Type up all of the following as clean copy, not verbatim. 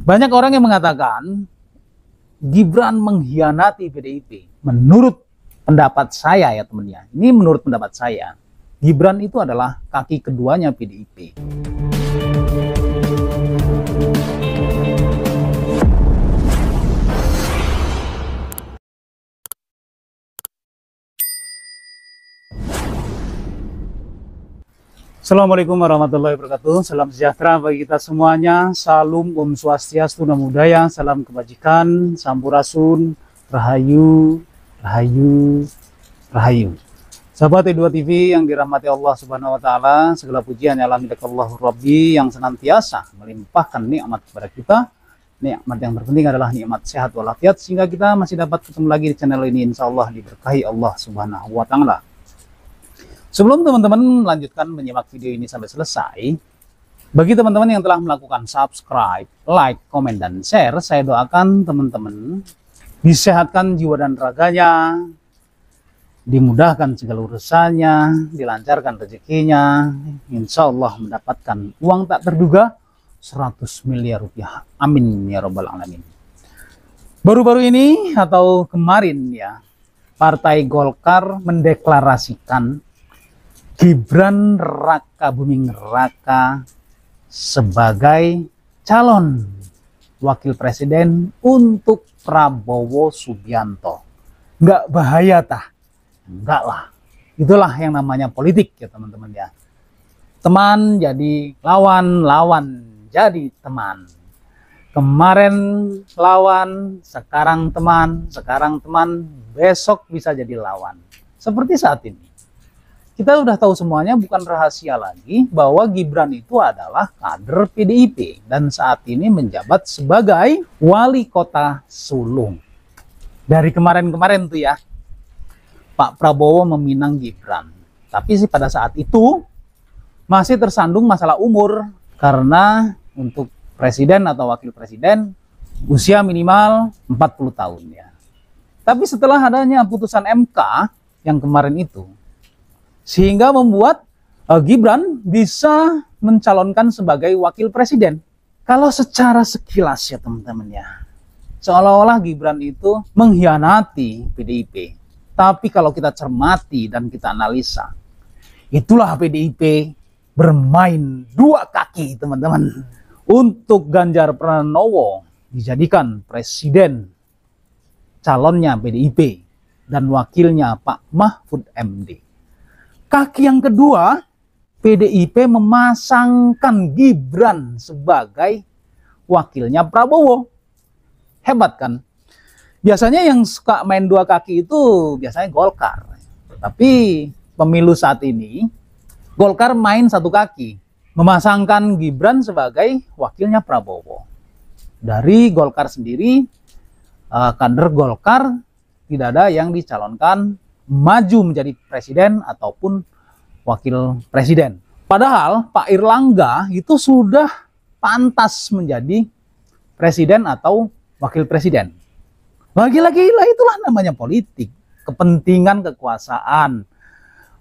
Banyak orang yang mengatakan Gibran mengkhianati PDIP. Menurut pendapat saya ya teman-teman, ini menurut pendapat saya, Gibran itu adalah kaki keduanya PDIP. Assalamualaikum warahmatullahi wabarakatuh. Salam sejahtera bagi kita semuanya. Salam Om Swastiastu, Namo Buddhaya. Salam kebajikan, Sampurasun, Rahayu, Rahayu, Rahayu. Sahabat E2 TV yang dirahmati Allah Subhanahu wa taala, segala pujian alhamdulillah Rabbi yang senantiasa melimpahkan nikmat kepada kita. Nikmat yang terpenting adalah nikmat sehat walafiat, sehingga kita masih dapat ketemu lagi di channel ini, insyaallah diberkahi Allah Subhanahu wa taala. Sebelum teman-teman melanjutkan menyimak video ini sampai selesai, bagi teman-teman yang telah melakukan subscribe, like, komen, dan share, saya doakan teman-teman disehatkan jiwa dan raganya, dimudahkan segala urusannya, dilancarkan rezekinya, insya Allah mendapatkan uang tak terduga 100 miliar rupiah. Amin ya robbal alamin. Baru-baru ini atau kemarin ya, Partai Golkar mendeklarasikan Gibran Raka Buming Raka sebagai calon wakil presiden untuk Prabowo Subianto. Nggak bahaya tah? Enggak lah. Itulah yang namanya politik ya teman-teman ya. Teman jadi lawan, lawan jadi teman. Kemarin lawan, sekarang teman, besok bisa jadi lawan. Seperti saat ini. Kita udah tahu semuanya, bukan rahasia lagi bahwa Gibran itu adalah kader PDIP dan saat ini menjabat sebagai wali kota Sulung. Dari kemarin-kemarin tuh ya, Pak Prabowo meminang Gibran. Tapi sih pada saat itu masih tersandung masalah umur, karena untuk presiden atau wakil presiden usia minimal 40 tahun ya. Tapi setelah adanya putusan MK yang kemarin itu, sehingga membuat Gibran bisa mencalonkan sebagai wakil presiden. Kalau secara sekilas ya teman-teman ya, seolah-olah Gibran itu mengkhianati PDIP. Tapi kalau kita cermati dan kita analisa, itulah PDIP bermain dua kaki teman-teman. Untuk Ganjar Pranowo dijadikan presiden, calonnya PDIP, dan wakilnya Pak Mahfud MD. Kaki yang kedua, PDIP memasangkan Gibran sebagai wakilnya Prabowo. Hebat kan? Biasanya yang suka main dua kaki itu biasanya Golkar. Tapi pemilu saat ini, Golkar main satu kaki. Memasangkan Gibran sebagai wakilnya Prabowo. Dari Golkar sendiri, kader Golkar tidak ada yang dicalonkan maju menjadi presiden ataupun wakil presiden. Padahal Pak Erlangga itu sudah pantas menjadi presiden atau wakil presiden. Lagi-lagi itulah namanya politik, kepentingan kekuasaan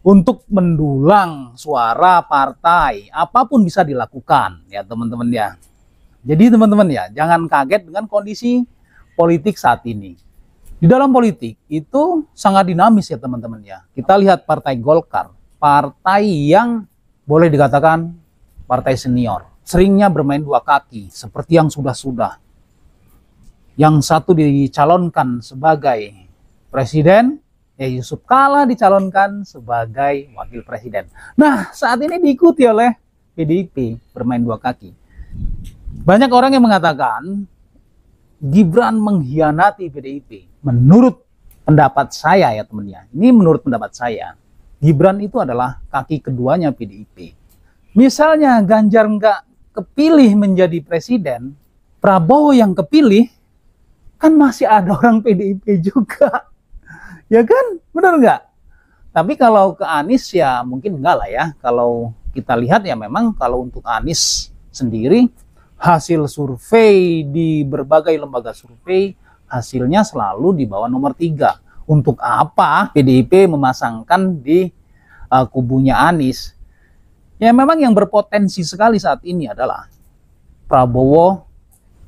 untuk mendulang suara partai, apapun bisa dilakukan ya teman-teman ya. Jadi teman-teman ya, jangan kaget dengan kondisi politik saat ini. Di dalam politik itu sangat dinamis ya teman-teman ya. Kita lihat Partai Golkar, partai yang boleh dikatakan partai senior. Seringnya bermain dua kaki, seperti yang sudah-sudah. Yang satu dicalonkan sebagai presiden, Yusuf Kala dicalonkan sebagai wakil presiden. Nah, saat ini diikuti oleh PDIP bermain dua kaki. Banyak orang yang mengatakan Gibran mengkhianati PDIP. Menurut pendapat saya ya teman-teman, ini menurut pendapat saya, Gibran itu adalah kaki keduanya PDIP. Misalnya Ganjar nggak kepilih menjadi presiden, Prabowo yang kepilih, kan masih ada orang PDIP juga. Ya kan? Benar nggak? Tapi kalau ke Anies ya mungkin enggak lah ya. Kalau kita lihat ya memang kalau untuk Anies sendiri, hasil survei di berbagai lembaga survei, hasilnya selalu di bawah nomor 3. Untuk apa PDIP memasangkan di kubunya Anies? Ya memang yang berpotensi sekali saat ini adalah Prabowo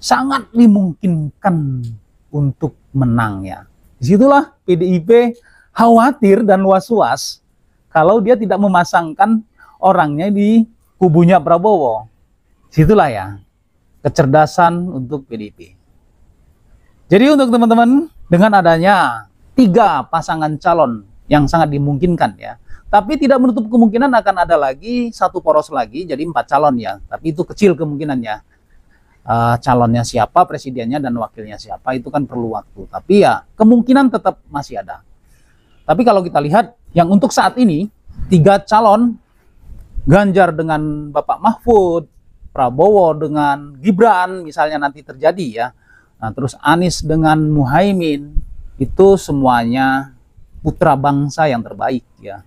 sangat dimungkinkan untuk menang ya. Disitulah PDIP khawatir dan was-was kalau dia tidak memasangkan orangnya di kubunya Prabowo. Disitulah ya kecerdasan untuk PDIP. Jadi untuk teman-teman, dengan adanya 3 pasangan calon yang sangat dimungkinkan ya, tapi tidak menutup kemungkinan akan ada lagi 1 poros lagi, jadi 4 calon ya, tapi itu kecil kemungkinannya. Calonnya siapa, presidennya dan wakilnya siapa, itu kan perlu waktu, tapi ya kemungkinan tetap masih ada. Tapi kalau kita lihat yang untuk saat ini 3 calon, Ganjar dengan Bapak Mahfud, Prabowo dengan Gibran misalnya nanti terjadi ya, nah terus Anies dengan Muhaimin, itu semuanya putra bangsa yang terbaik ya.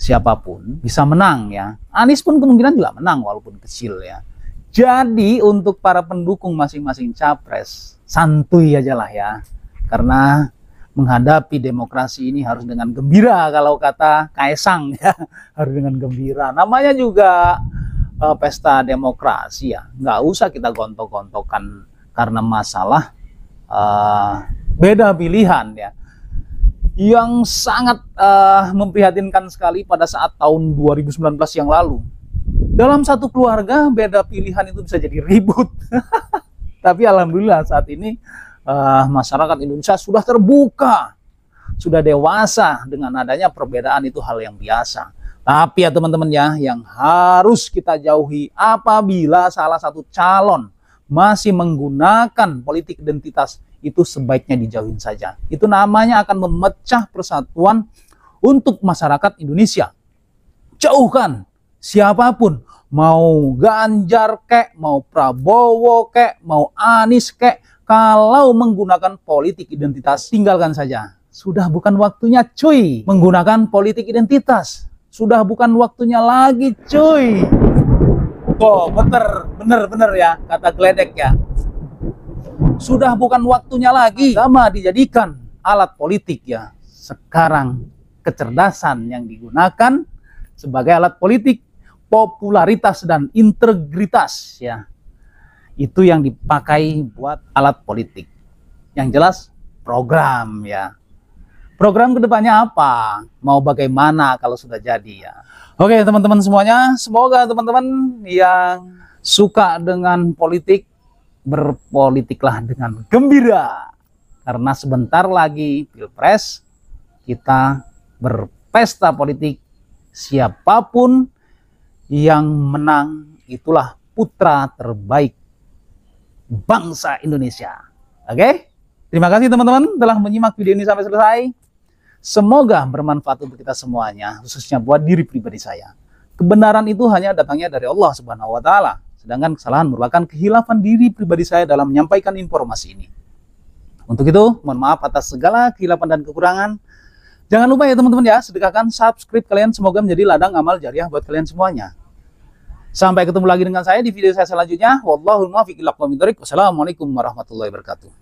Siapapun bisa menang ya. Anies pun kemungkinan juga menang walaupun kecil ya. Jadi untuk para pendukung masing-masing capres, santuy aja lah ya. Karena menghadapi demokrasi ini harus dengan gembira, kalau kata Kaisang ya. Harus dengan gembira. Namanya juga pesta demokrasi ya. Nggak usah kita gontok-gontokan karena masalah beda pilihan ya. Yang sangat memprihatinkan sekali pada saat tahun 2019 yang lalu. Dalam satu keluarga beda pilihan itu bisa jadi ribut. Tapi alhamdulillah saat ini masyarakat Indonesia sudah terbuka, sudah dewasa, dengan adanya perbedaan itu hal yang biasa. Tapi ya teman-teman ya, yang harus kita jauhi apabila salah satu calon masih menggunakan politik identitas, itu sebaiknya dijauhin saja. Itu namanya akan memecah persatuan untuk masyarakat Indonesia. Jauhkan siapapun, mau Ganjar kek, mau Prabowo kek, mau Anies kek, kalau menggunakan politik identitas, tinggalkan saja. Sudah bukan waktunya cuy menggunakan politik identitas. Sudah bukan waktunya lagi cuy. Oh bener ya kata Gledek ya. Sudah bukan waktunya lagi agama dijadikan alat politik ya. Sekarang kecerdasan yang digunakan sebagai alat politik, popularitas dan integritas ya, itu yang dipakai buat alat politik. Yang jelas program ya. Program kedepannya apa? Mau bagaimana kalau sudah jadi ya. Oke teman-teman semuanya, semoga teman-teman yang suka dengan politik, berpolitiklah dengan gembira. Karena sebentar lagi Pilpres, kita berpesta politik. Siapapun yang menang, itulah putra terbaik bangsa Indonesia. Oke? Terima kasih teman-teman telah menyimak video ini sampai selesai. Semoga bermanfaat untuk kita semuanya, khususnya buat diri pribadi saya. Kebenaran itu hanya datangnya dari Allah Subhanahu wa Ta'ala, sedangkan kesalahan merupakan kehilafan diri pribadi saya dalam menyampaikan informasi ini. Untuk itu, mohon maaf atas segala kehilafan dan kekurangan. Jangan lupa ya teman-teman ya, sedekahkan subscribe kalian, semoga menjadi ladang amal jariah buat kalian semuanya. Sampai ketemu lagi dengan saya di video saya selanjutnya. Wallahul muwaffiq ila aqwamit thoriq. Wassalamualaikum warahmatullahi wabarakatuh.